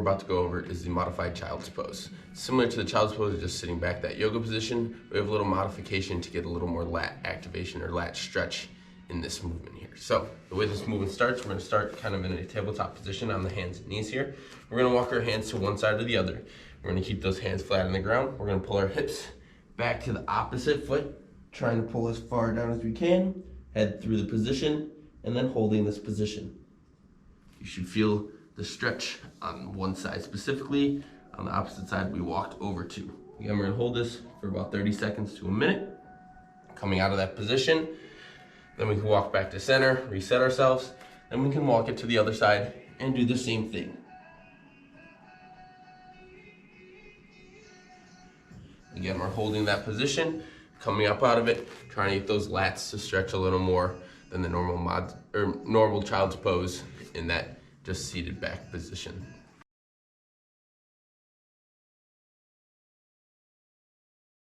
about to go over is the modified child's pose. Similar to the child's pose, just sitting back, that yoga position, we have a little modification to get a little more lat activation or lat stretch in this movement here. So the way this movement starts, we're gonna start kind of in a tabletop position on the hands and knees here. We're gonna walk our hands to one side or the other. We're gonna keep those hands flat on the ground. We're gonna pull our hips back to the opposite foot, trying to pull as far down as we can, head through the position, and then holding this position. You should feel the stretch on one side specifically. On the opposite side, we walked over to. Again, we're gonna hold this for about 30 seconds to a minute. Coming out of that position, then we can walk back to center, reset ourselves, then we can walk it to the other side and do the same thing. Again, we're holding that position, coming up out of it, trying to get those lats to stretch a little more than the normal child's pose in that just seated back position.